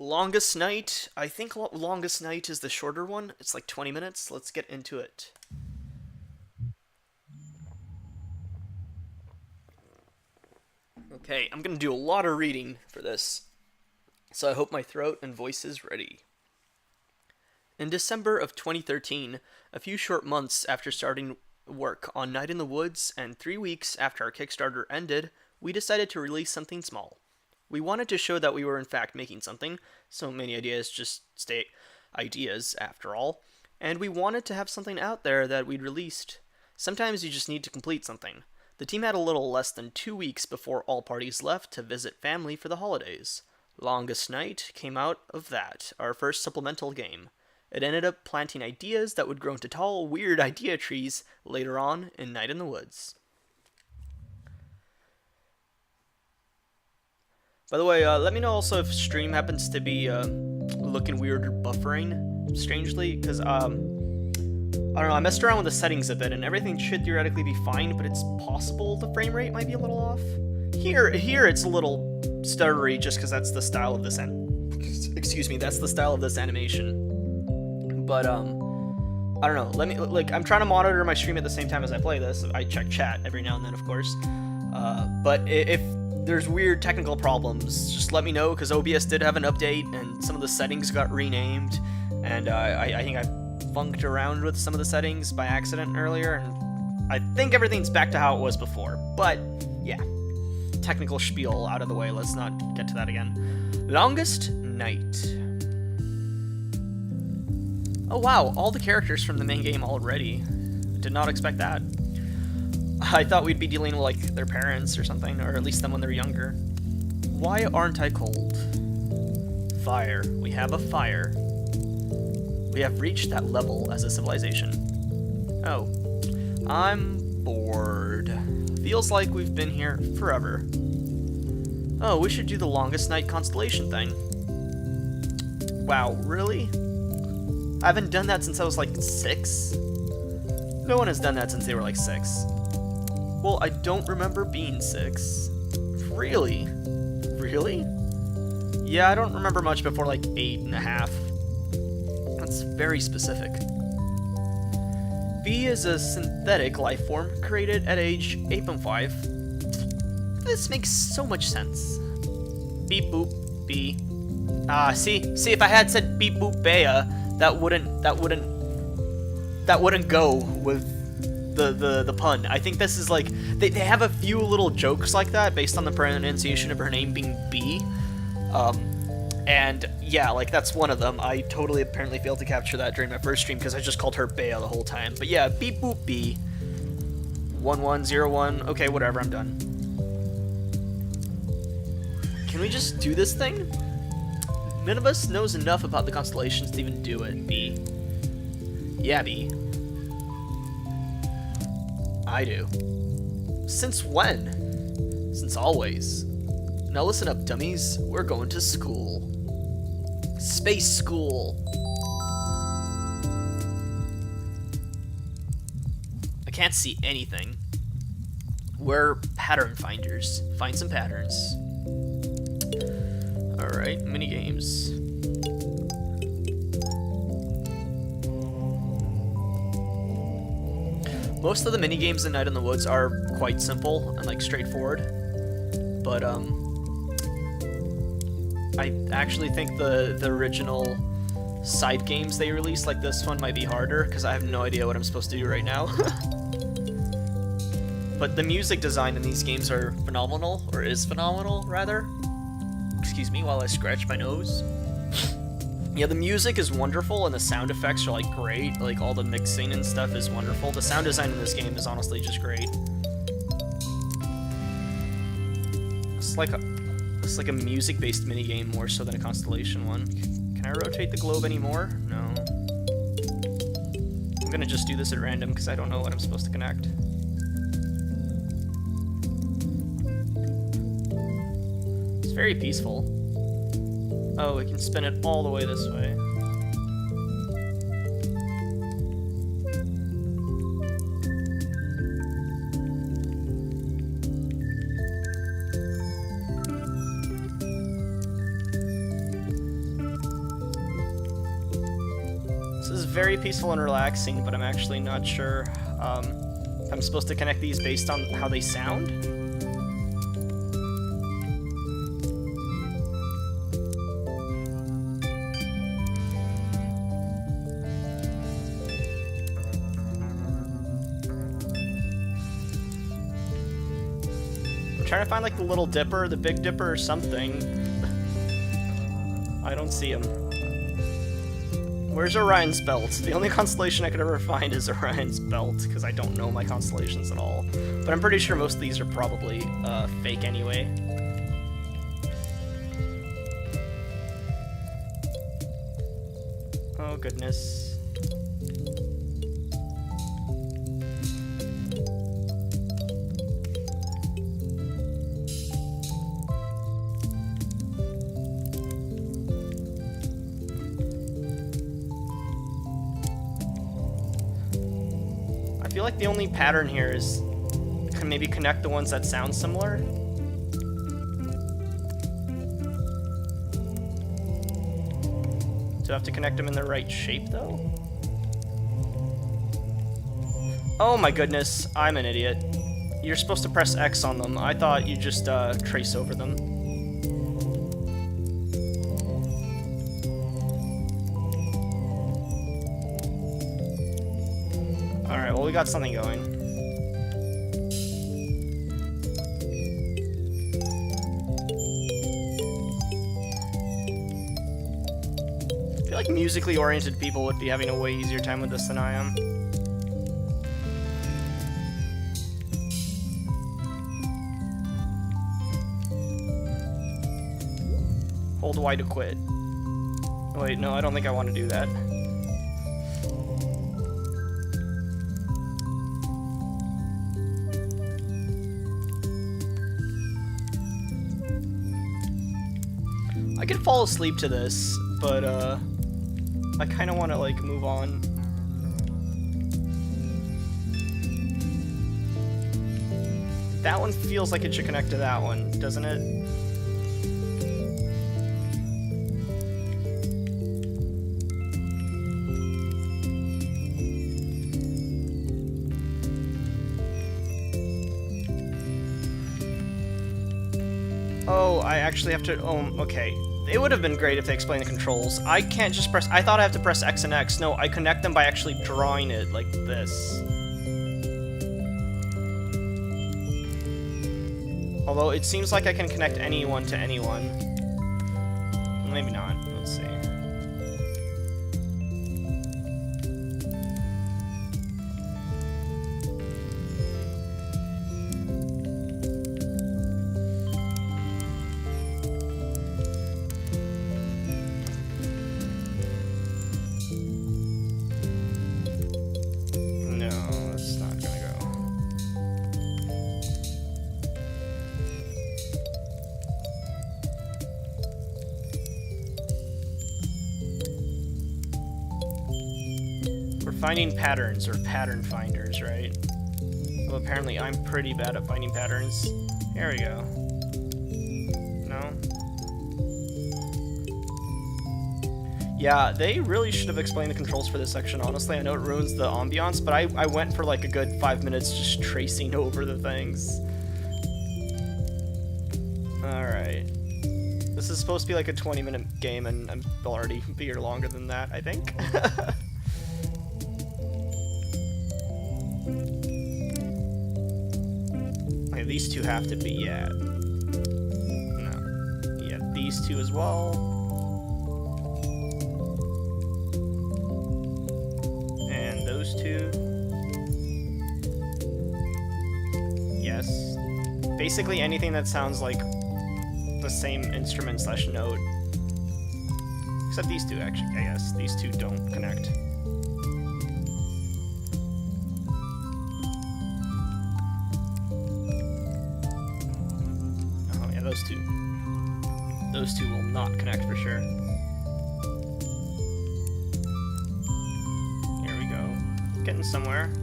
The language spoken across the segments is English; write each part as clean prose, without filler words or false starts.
Longest Night. I think Longest Night is the shorter one. It's like 20 minutes. Let's get into it. Okay, I'm going to do a lot of reading for this, so I hope my throat and voice is ready. In December of 2013, a few short months after starting work on Night in the Woods and 3 weeks after our Kickstarter ended, we decided to release something small. We wanted to show that we were in fact making something, so many ideas just stay ideas after all, and we wanted to have something out there that we'd released. Sometimes you just need to complete something. The team had a little less than 2 weeks before all parties left to visit family for the holidays. Longest Night came out of that, our first supplemental game. It ended up planting ideas that would grow into tall, weird idea trees later on in Night in the Woods. By the way, let me know also if stream happens to be looking weird or buffering strangely, because I don't know, I messed around with the settings a bit, and everything should theoretically be fine, but it's possible the frame rate might be a little off. Here it's a little stuttery just because that's the style of this that's the style of this animation. But I don't know. Let me I'm trying to monitor my stream at the same time as I play this. I check chat every now and then, of course. But if there's weird technical problems, just let me know, because OBS did have an update and some of the settings got renamed, and I think I funked around with some of the settings by accident earlier, and I think everything's back to how it was before. But yeah, technical spiel out of the way. Let's not get to that again. Longest Night. Oh wow, all the characters from the main game already. Did not expect that. I thought we'd be dealing with, like, their parents or something, or at least them when they're younger. Why aren't I cold? Fire. We have a fire. We have reached that level as a civilization. Oh. I'm bored. Feels like we've been here forever. Oh, we should do the Longest Night constellation thing. Wow, really? I haven't done that since I was like 6. No one has done that since they were like 6. Well, I don't remember being 6. Really? Really? Yeah, I don't remember much before like 8.5. That's very specific. B is a synthetic life form created at age 8.5. This makes so much sense. Beep boop B. See if I had said beep boop Bea, that wouldn't go with the pun. I think this is like they have a few little jokes like that based on the pronunciation of her name being B. And yeah, like that's one of them. I totally apparently failed to capture that during my first stream because I just called her Bea the whole time. But yeah, beep boop B. 1101. Okay, whatever, I'm done. Can we just do this thing? None of us knows enough about the constellations to even do it, B. Yeah, B. I do. Since when? Since always. Now listen up, dummies. We're going to school. Space school. I can't see anything. We're pattern finders. Find some patterns. Alright, minigames. Most of the minigames in Night in the Woods are quite simple and like straightforward. But I actually think the original side games they released, like this one, might be harder, because I have no idea what I'm supposed to do right now. But the music design in these games are phenomenal, or is phenomenal, rather. Excuse me while I scratch my nose. Yeah, the music is wonderful, and the sound effects are, like, great. Like, all the mixing and stuff is wonderful. The sound design in this game is honestly just great. It's like a music-based minigame more so than a constellation one. Can I rotate the globe anymore? No. I'm gonna just do this at random because I don't know what I'm supposed to connect. It's very peaceful. Oh, we can spin it all the way this way. very peaceful and relaxing, but I'm actually not sure if I'm supposed to connect these based on how they sound. I'm trying to find like the Little Dipper, the Big Dipper, or something. I don't see him. Where's Orion's Belt? The only constellation I could ever find is Orion's Belt, because I don't know my constellations at all. But I'm pretty sure most of these are probably fake anyway. Oh goodness. I feel like the only pattern here is can maybe connect the ones that sound similar. Do I have to connect them in the right shape though? Oh my goodness, I'm an idiot. You're supposed to press X on them. I thought you just trace over them. Alright, well we got something going. I feel like musically oriented people would be having a way easier time with this than I am. Hold Y to quit. Wait, no, I don't think I want to do that. I could fall asleep to this, but I kind of want to like move on. That one feels like it should connect to that one, doesn't it? Oh, I actually have to, oh, okay. It would have been great if they explained the controls. I can't just press, I thought I have to press X and X. No, I connect them by actually drawing it like this. Although it seems like I can connect anyone to anyone. Maybe not, let's see. Finding patterns, or pattern finders, right? Well, apparently I'm pretty bad at finding patterns. Here we go. No? Yeah, they really should have explained the controls for this section, honestly. I know it ruins the ambiance, but I went for like a good 5 minutes just tracing over the things. Alright. This is supposed to be like a 20-minute game, and I'm already be here longer than that, I think. These two have to be, yeah. No. Yeah, these two as well. And those two. Yes. Basically anything that sounds like the same instrument slash note. Except these two, actually, I guess. These two don't connect. Those two will not connect for sure. Here we go. Getting somewhere.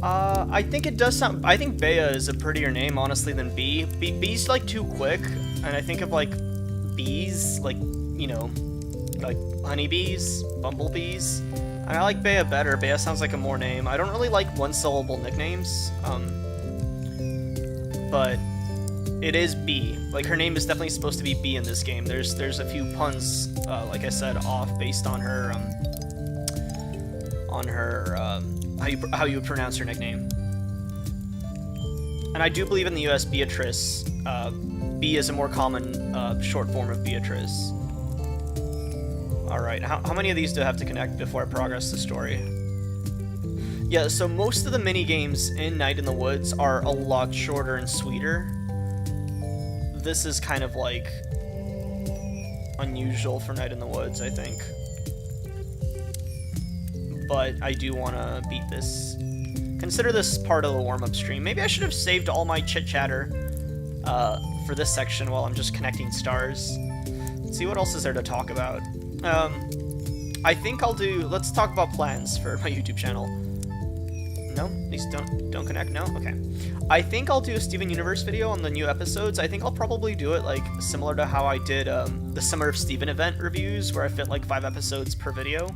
I think it does sound... I think Bea is a prettier name, honestly, than Bee. Bee's, like, too quick, and I think of, like, bees, like, you know, like honeybees, bumblebees. And I like Bea better. Bea sounds like a more name. I don't really like one-syllable nicknames, but it is Bee. Like, her name is definitely supposed to be Bee in this game. There's a few puns, like I said, off based on her, how you would pronounce her nickname. And I do believe in the US Beatrice. B is a more common short form of Beatrice. Alright, how many of these do I have to connect before I progress the story? Yeah, so most of the mini-games in Night in the Woods are a lot shorter and sweeter. This is kind of, like, unusual for Night in the Woods, I think. But I do want to beat this. Consider this part of the warm-up stream. Maybe I should have saved all my chit-chatter for this section while I'm just connecting stars. Let's see what else is there to talk about. I think I'll do... Let's talk about plans for my YouTube channel. No? These don't connect? No? Okay. I think I'll do a Steven Universe video on the new episodes. I think I'll probably do it, like, similar to how I did the Summer of Steven event reviews, where I fit, like, 5 episodes per video.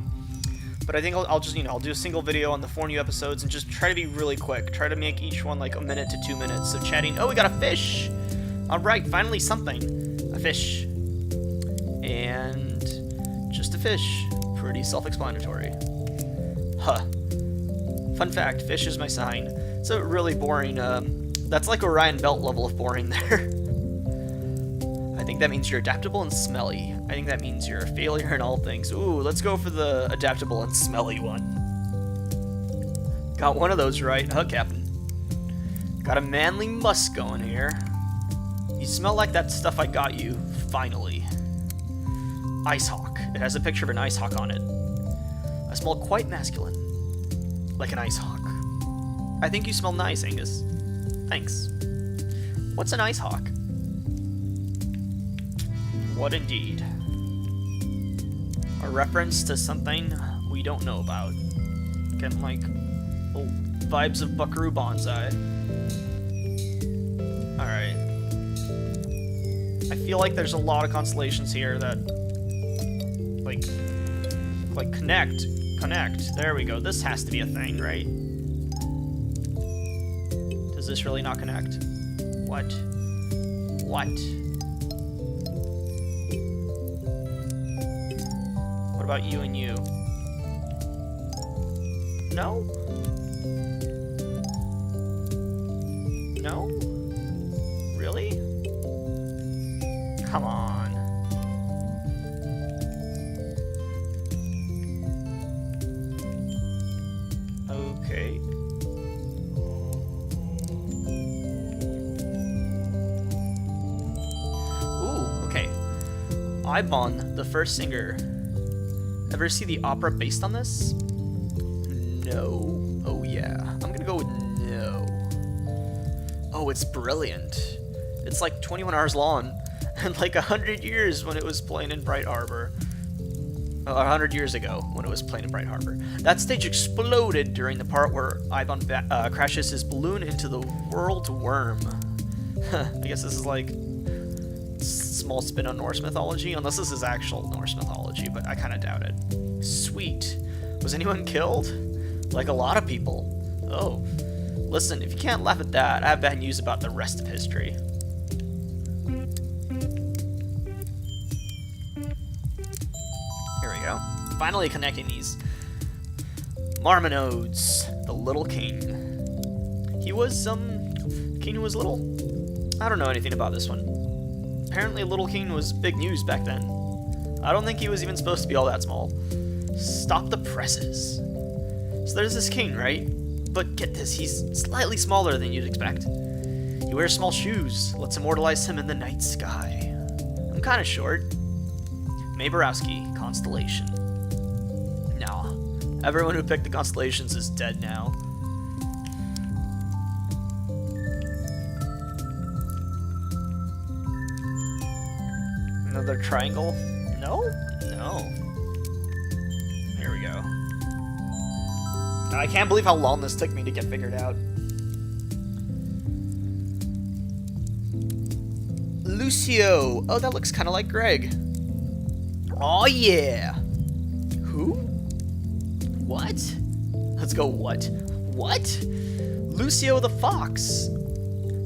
But I think I'll just, you know, I'll do a single video on the 4 new episodes and just try to be really quick. Try to make each one, like, 1 minute to 2 minutes. So chatting... Oh, we got a fish! Alright, finally something. A fish. And... just a fish. Pretty self-explanatory. Huh. Fun fact, fish is my sign. It's a really boring, that's like Orion Belt level of boring there. I think that means you're adaptable and smelly. I think that means you're a failure in all things. Ooh, let's go for the adaptable and smelly one. Got one of those right, huh, Captain? Got a manly musk going here. You smell like that stuff I got you, finally. Ice Hawk. It has a picture of an ice hawk on it. I smell quite masculine. Like an ice hawk. I think you smell nice, Angus. Thanks. What's an ice hawk? What indeed? A reference to something we don't know about. Getting like old vibes of Buckaroo Banzai. Alright. I feel like there's a lot of constellations here that like connect. There we go. This has to be a thing, right? Does this really not connect? What? What? What about you and you? No? No? Really? Come on. Okay. Ooh, okay. Ibon, the first singer. Ever see the opera based on this? No. Oh yeah. I'm gonna go with no. Oh, it's brilliant. It's like 21 hours long, and like 100 years when it was playing in Bright Harbor. 100 years ago when it was playing in Bright Harbor. That stage exploded during the part where Ivan crashes his balloon into the world worm. I guess this is like small spin on Norse mythology, unless this is actual Norse mythology, but I kind of doubt it. Sweet. Was anyone killed? Like a lot of people. Oh. Listen, if you can't laugh at that, I have bad news about the rest of history. Here we go. Finally connecting these. Marmonodes, the little king. He was, king who was little? I don't know anything about this one. Apparently Little King was big news back then. I don't think he was even supposed to be all that small. Stop the presses. So there's this king, right? But get this, he's slightly smaller than you'd expect. He wears small shoes. Let's immortalize him in the night sky. I'm kind of short. Mae Borowski, Constellation. Nah, everyone who picked the constellations is dead now. Another triangle? No? No. Here we go. I can't believe how long this took me to get figured out. Lucio. Oh, that looks kind of like Gregg. Oh, yeah. Who? What? Let's go what? What? Lucio the Fox.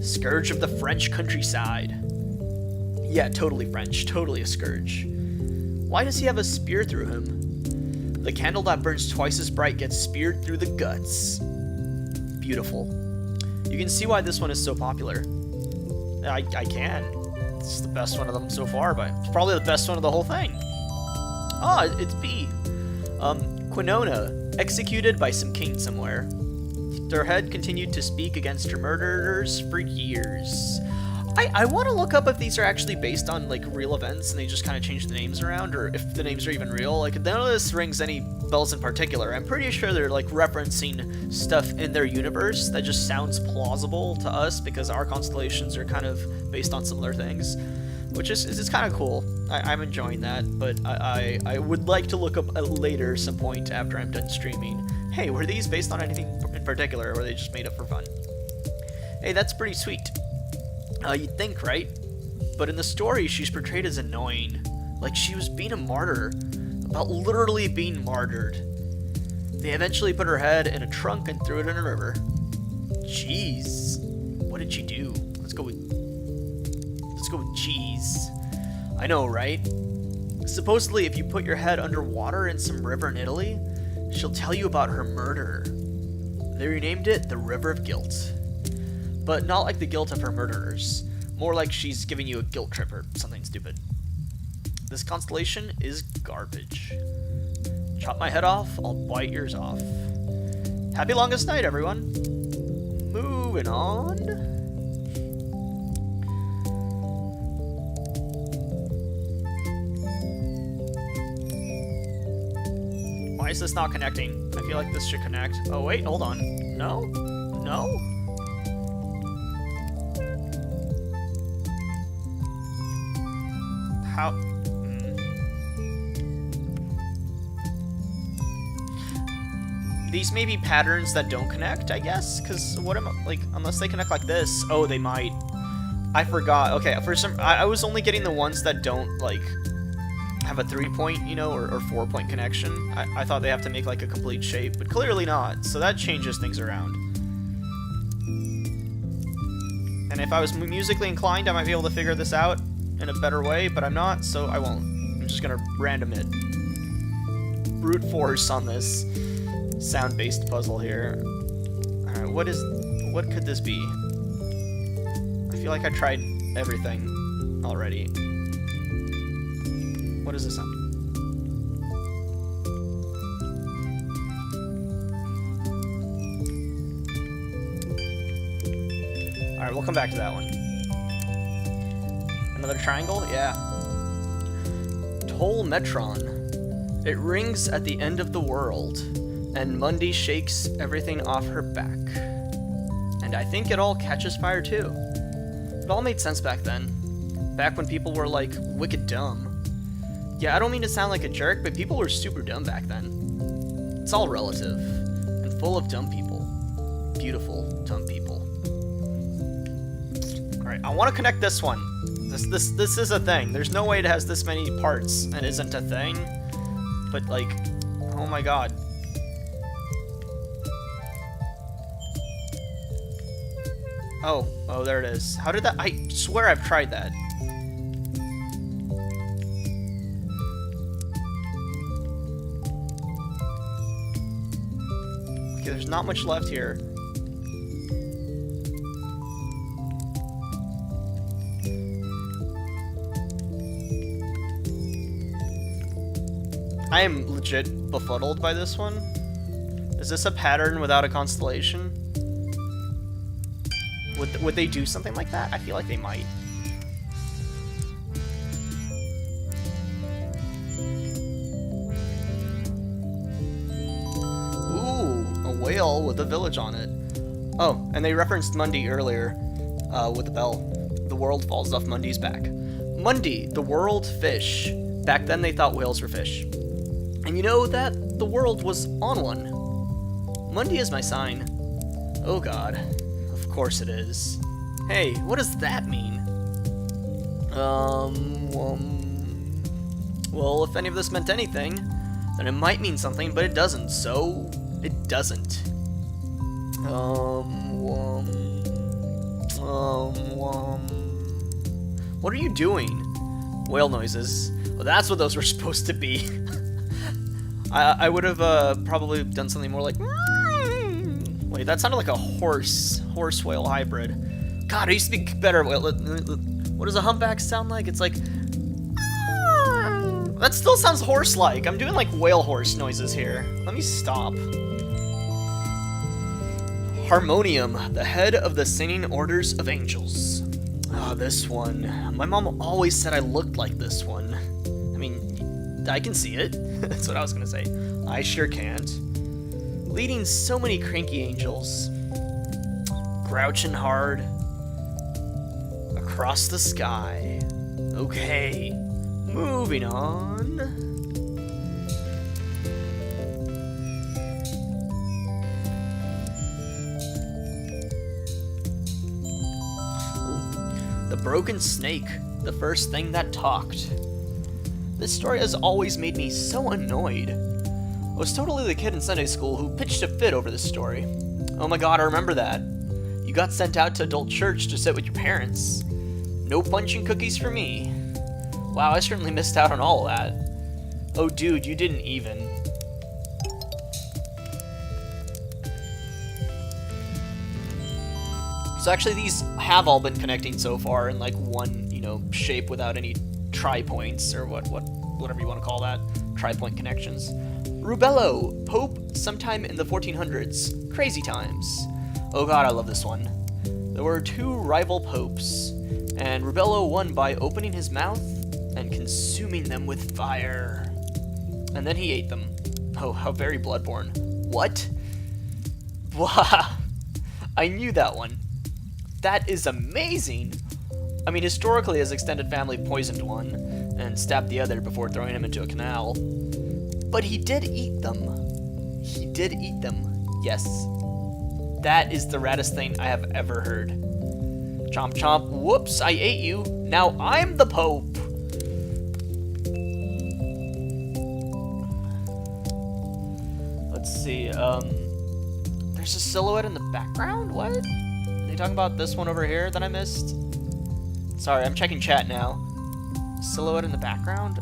Scourge of the French countryside. Yeah, totally French. Totally a scourge. Why does he have a spear through him? The candle that burns twice as bright gets speared through the guts. Beautiful. You can see why this one is so popular. I can. It's the best one of them so far, but it's probably the best one of the whole thing. Oh, it's B. Quinona, executed by some king somewhere. Their head continued to speak against her murderers for years. I want to look up if these are actually based on, like, real events and they just kind of change the names around, or if the names are even real. Like, none of this rings any bells in particular. I'm pretty sure they're, like, referencing stuff in their universe that just sounds plausible to us because our constellations are kind of based on similar things, which is kind of cool. I'm enjoying that, but I would like to look up later some point after I'm done streaming. Hey, were these based on anything in particular, or were they just made up for fun? Hey, that's pretty sweet. You'd think, right? But in the story, she's portrayed as annoying. Like she was being a martyr. About literally being martyred. They eventually put her head in a trunk and threw it in a river. Jeez. What did she do? Let's go with cheese. I know, right? Supposedly, if you put your head underwater in some river in Italy, she'll tell you about her murder. They renamed it the River of Guilt. But not like the guilt of her murderers. More like she's giving you a guilt trip or something stupid. This constellation is garbage. Chop my head off, I'll bite yours off. Happy longest night, everyone. Moving on. Why is this not connecting? I feel like this should connect. Oh wait, hold on. No? No? How? These may be patterns that don't connect, I guess, because what am I, like, unless they connect like this. Oh, they might. I forgot. Okay, for some, I was only getting the ones that don't, like, have a 3-point, you know, or 4-point connection. I thought they have to make, like, a complete shape, but clearly not, so that changes things around. And if I was musically inclined, I might be able to figure this out in a better way, but I'm not, so I won't. I'm just gonna random it. Brute force on this sound-based puzzle here. Alright, what could this be? I feel like I tried everything already. What is this sound? Alright, we'll come back to that one. Another triangle? Yeah. Toll Metron. It rings at the end of the world, and Mundy shakes everything off her back. And I think it all catches fire too. It all made sense back then. Back when people were, like, wicked dumb. Yeah, I don't mean to sound like a jerk, but people were super dumb back then. It's all relative, and full of dumb people. Beautiful, dumb people. Alright, I want to connect this one. This is a thing. There's no way it has this many parts and isn't a thing. But, like, oh my god. Oh, there it is. How did that? I swear I've tried that. Okay, there's not much left here. I am legit befuddled by this one. Is this a pattern without a constellation? Would they do something like that? I feel like they might. Ooh, a whale with a village on it. Oh, and they referenced Mundy earlier with the bell. The world falls off Mundy's back. Mundy, the world fish. Back then they thought whales were fish. And you know that the world was on one. Monday is my sign. Oh god. Of course it is. Hey, what does that mean? Well, if any of this meant anything, then it might mean something, but it doesn't, so it doesn't. What are you doing? Whale noises. Well, that's what those were supposed to be. I would have probably done something more like... Wait, that sounded like a horse-whale hybrid. God, I used to be better at whale. What does a humpback sound like? It's like... That still sounds horse-like. I'm doing like whale horse noises here. Let me stop. Harmonium, the head of the singing orders of angels. Ah, this one. My mom always said I looked like this one. I mean, I can see it. That's what I was gonna say. I sure can't. Leading so many cranky angels. Grouching hard. Across the sky. Okay. Moving on. The broken snake, the first thing that talked. This story has always made me so annoyed. I was totally the kid in Sunday school who pitched a fit over this story. Oh my god, I remember that. You got sent out to adult church to sit with your parents. No punch and cookies for me. Wow, I certainly missed out on all of that. Oh dude, you didn't even. So actually these have all been connecting so far in like one, shape without any tri-points, or whatever you want to call that. Tri-point connections. Rubello, Pope sometime in the 1400s. Crazy times. Oh god, I love this one. There were two rival popes, and Rubello won by opening his mouth and consuming them with fire. And then he ate them. Oh, how very Bloodborne. What? Wow. I knew that one. That is amazing! I mean, historically, his extended family poisoned one and stabbed the other before throwing him into a canal. But he did eat them. He did eat them. Yes. That is the raddest thing I have ever heard. Chomp chomp. Whoops, I ate you. Now I'm the Pope. Let's see, there's a silhouette in the background? What? Are they talking about this one over here that I missed? Sorry, I'm checking chat now. Silhouette in the background?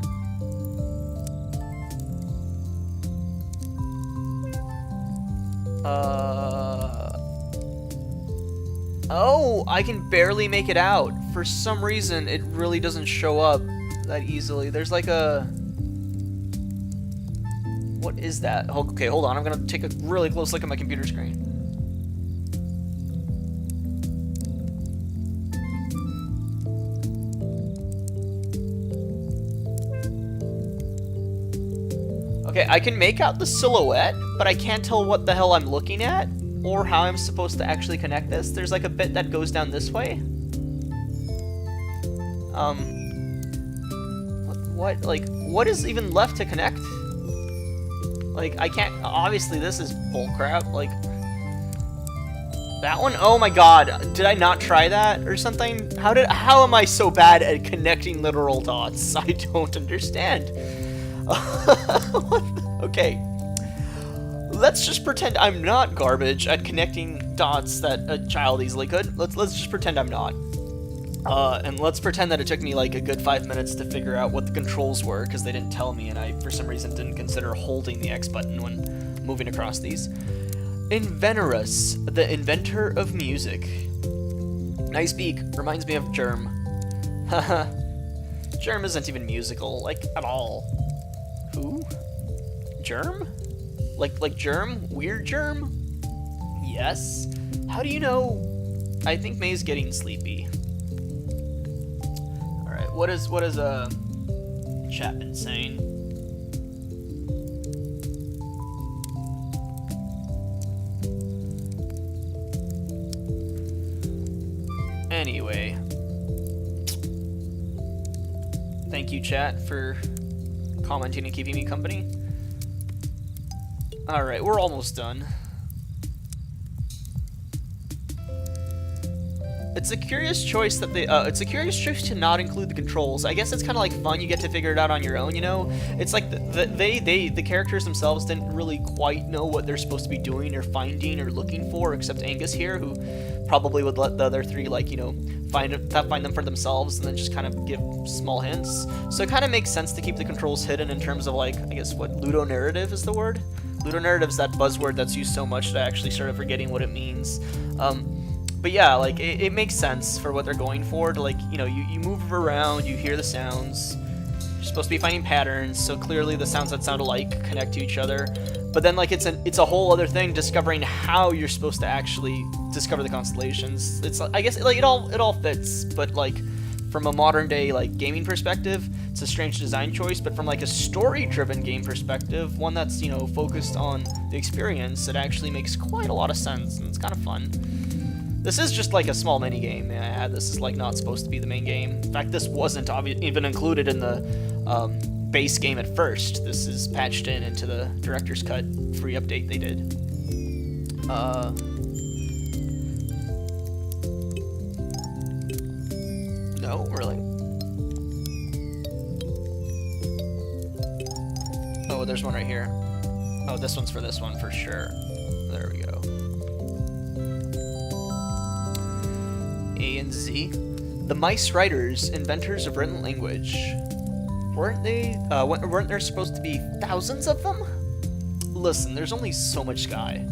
Oh, I can barely make it out. For some reason, it really doesn't show up that easily. There's like a... What is that? Okay, hold on. I'm gonna take a really close look at my computer screen. Okay, I can make out the silhouette, but I can't tell what the hell I'm looking at, or how I'm supposed to actually connect this. There's like a bit that goes down this way. What is even left to connect? Like, I can't, obviously this is bullcrap, like, that one? Oh my god, did I not try that or something? How am I so bad at connecting literal dots? I don't understand. Okay, let's just pretend I'm not garbage at connecting dots that a child easily could. Let's just pretend I'm not. And let's pretend that it took me like a good 5 minutes to figure out what the controls were, because they didn't tell me, and I, for some reason, didn't consider holding the X button when moving across these. Inventorus, the inventor of music. Nice beak, reminds me of Germ. Haha. Germ isn't even musical, like, at all. Who? Germ? Like Germ? Weird Germ? Yes. How do you know? I think May's getting sleepy. Alright, what is Chapman saying? Anyway. Thank you, chat, for commenting and keeping me company. Alright, we're almost done. It's a curious choice that it's a curious choice to not include the controls. I guess it's kind of like fun. You get to figure it out on your own, you know? It's like the characters themselves didn't really quite know what they're supposed to be doing or finding or looking for, except Angus here, who probably would let the other three, like, you know, find them for themselves and then just kind of give small hints. So it kind of makes sense to keep the controls hidden in terms of, like, I guess what ludonarrative is the word? Ludonarrative is that buzzword that's used so much that I actually started forgetting what it means. But yeah, like, it makes sense for what they're going for, to, like, you know, you move around, you hear the sounds, you're supposed to be finding patterns, so clearly the sounds that sound alike connect to each other. But then, like, it's a whole other thing discovering how you're supposed to actually discover the constellations. It's, I guess, like, it all fits, but, like, from a modern day, like, gaming perspective, it's a strange design choice, but from, like, a story-driven game perspective, one that's, you know, focused on the experience, it actually makes quite a lot of sense, and it's kind of fun. This is just like a small mini game. This is like not supposed to be the main game. In fact, this wasn't even included in the base game at first. This is patched into the director's cut free update they did. No, really. Oh, there's one right here. Oh, this one's for this one for sure. There we go. A and Z. The Mice Writers, inventors of written language. Weren't there supposed to be thousands of them? Listen, there's only so much sky.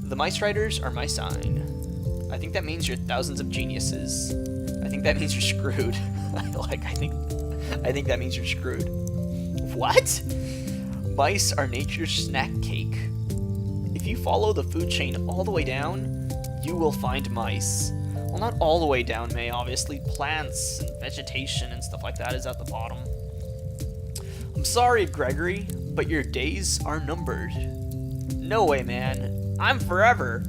The Mice Writers are my sign. I think that means you're thousands of geniuses. I think that means you're screwed. I think that means you're screwed. What? Mice are nature's snack cake. If you follow the food chain all the way down, you will find mice. Well, not all the way down, May. Obviously, plants and vegetation and stuff like that is at the bottom. I'm sorry, Gregory, but your days are numbered. No way, man. I'm forever.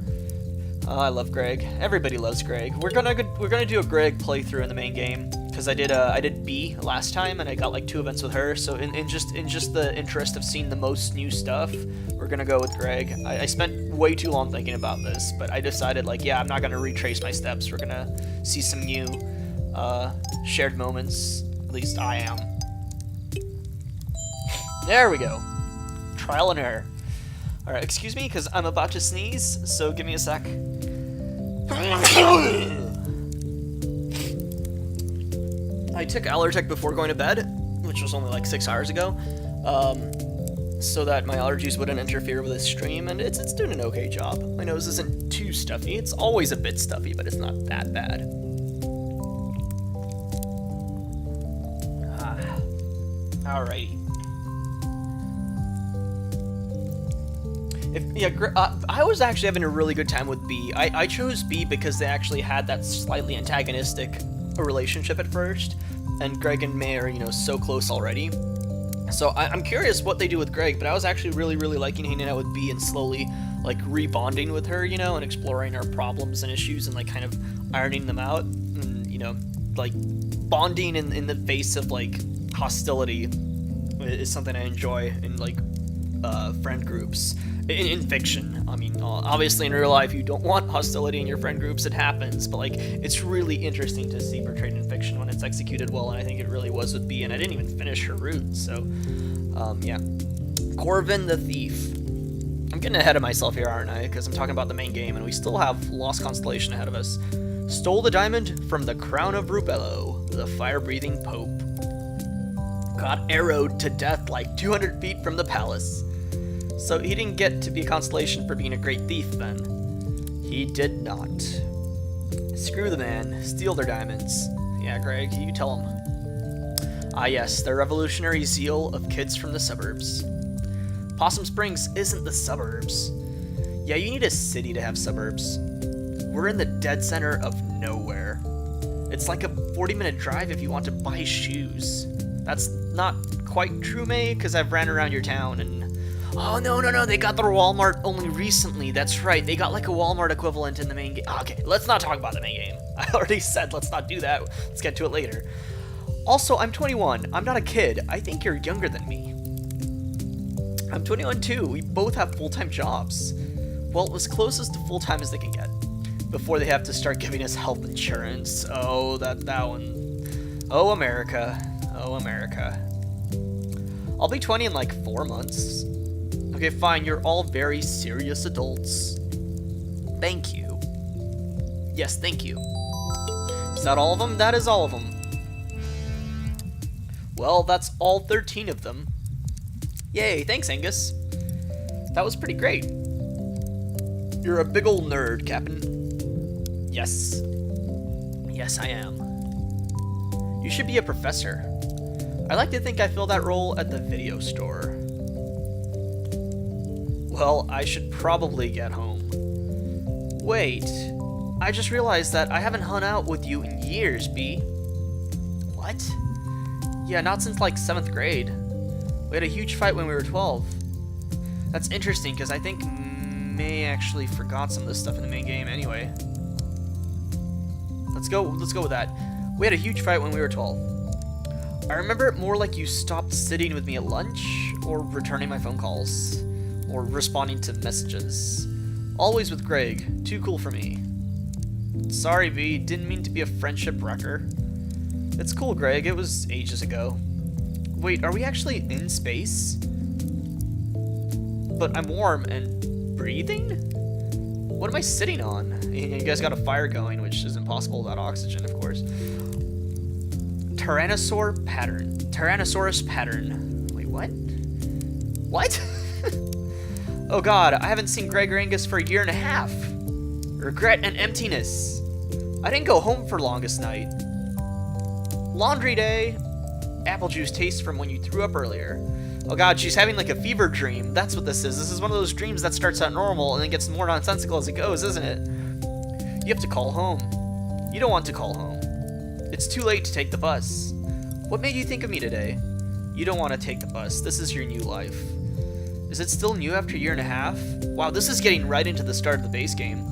Oh, I love Gregg. Everybody loves Gregg. We're gonna do a Gregg playthrough in the main game because I did B last time and I got like 2 events with her. So in just the interest of seeing the most new stuff, we're gonna go with Gregg. I spent way too long thinking about this, but I decided, like, yeah, I'm not gonna retrace my steps. We're gonna see some new shared moments. At least I am. There we go. Trial and error. All right, excuse me, because I'm about to sneeze. So give me a sec. I took Allertech before going to bed, which was only like 6 hours ago, so that my allergies wouldn't interfere with this stream, and it's doing an okay job. My nose isn't too stuffy. It's always a bit stuffy, but it's not that bad. Alrighty. I was actually having a really good time with B. I chose B because they actually had that slightly antagonistic relationship at first, and Gregg and May are, you know, so close already. So I'm curious what they do with Gregg, but I was actually really liking hanging out with B and slowly, like, rebonding with her, you know, and exploring our problems and issues and, like, kind of ironing them out, and, you know, like, bonding in the face of, like, hostility is something I enjoy in, like, friend groups. In fiction, I mean, obviously in real life you don't want hostility in your friend groups, it happens, but, like, it's really interesting to see portrayed in fiction when it's executed well, and I think it really was with B, and I didn't even finish her route, so, yeah. Corvin the Thief. I'm getting ahead of myself here, aren't I? Because I'm talking about the main game, and we still have Lost Constellation ahead of us. Stole the diamond from the crown of Rubello, the fire-breathing pope. Got arrowed to death like 200 feet from the palace. So he didn't get to be a constellation for being a great thief, then. He did not. Screw the man. Steal their diamonds. Yeah, Gregg, you tell him. Ah yes, the revolutionary zeal of kids from the suburbs. Possum Springs isn't the suburbs. Yeah, you need a city to have suburbs. We're in the dead center of nowhere. It's like a 40-minute drive if you want to buy shoes. That's not quite true, May, because I've ran around your town and... Oh, no, they got their Walmart only recently. That's right, they got, like, a Walmart equivalent in the main game. Okay, let's not talk about the main game. I already said let's not do that. Let's get to it later. Also, I'm 21. I'm not a kid. I think you're younger than me. I'm 21 too. We both have full-time jobs. Well, as close as to full-time as they can get. before they have to start giving us health insurance. Oh, that one. Oh, America. Oh, America. I'll be 20 in like 4 months. Okay, fine. You're all very serious adults. Thank you. Yes, thank you. Is that all of them? That is all of them. Well, that's all 13 of them. Yay, thanks, Angus. That was pretty great. You're a big ol' nerd, Captain. Yes. Yes, I am. You should be a professor. I like to think I fill that role at the video store. Well, I should probably get home. Wait, I just realized that I haven't hung out with you in years, B. What? Yeah, not since like 7th grade. We had a huge fight when we were 12. That's interesting, because I think May actually forgot some of this stuff in the main game anyway. Let's go with that. We had a huge fight when we were 12. I remember it more like you stopped sitting with me at lunch, or returning my phone calls, or responding to messages. Always with Gregg. Too cool for me. Sorry, V. Didn't mean to be a friendship wrecker. It's cool, Gregg. It was ages ago. Wait, are we actually in space? But I'm warm and breathing? What am I sitting on? You guys got a fire going, which is impossible without oxygen, of course. Tyrannosaurus pattern. Wait, what? What? Oh god, I haven't seen Gregg or Angus for a year and a half. Regret and emptiness. I didn't go home for longest night. Laundry day. Apple juice taste from when you threw up earlier. Oh god, she's having like a fever dream. That's what this is. This is one of those dreams that starts out normal and then gets more nonsensical as it goes, isn't it? You have to call home. You don't want to call home. It's too late to take the bus. What made you think of me today? You don't want to take the bus. This is your new life. Is it still new after a year and a half? Wow, this is getting right into the start of the base game.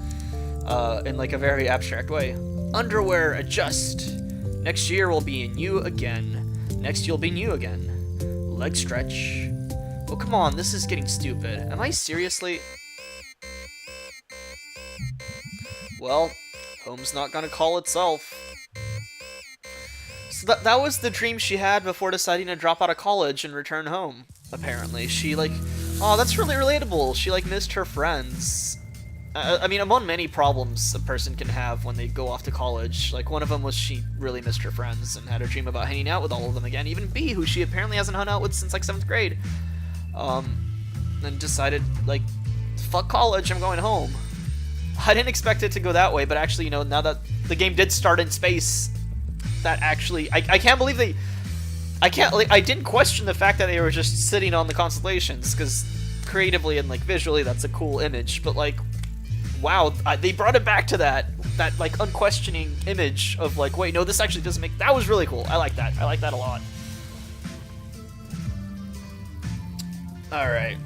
In like a very abstract way. Underwear, adjust. Next year will be new again. Next you'll be new again. Leg stretch. Oh, come on, this is getting stupid. Am I seriously? Well, home's not gonna call itself. So that was the dream she had before deciding to drop out of college and return home, apparently. She, like, oh, that's really relatable. She, like, missed her friends. I mean, among many problems a person can have when they go off to college, like, one of them was she really missed her friends and had a dream about hanging out with all of them again. Even B, who she apparently hasn't hung out with since, like, 7th grade. Then decided, like, fuck college, I'm going home. I didn't expect it to go that way, but actually, you know, now that the game did start in space, that actually, I can't believe they, I didn't question the fact that they were just sitting on the constellations, because creatively and, like, visually, that's a cool image, but, like, wow, they brought it back to that like unquestioning image of like, wait, no, this actually doesn't make. That was really cool. I like that. I like that a lot. All right.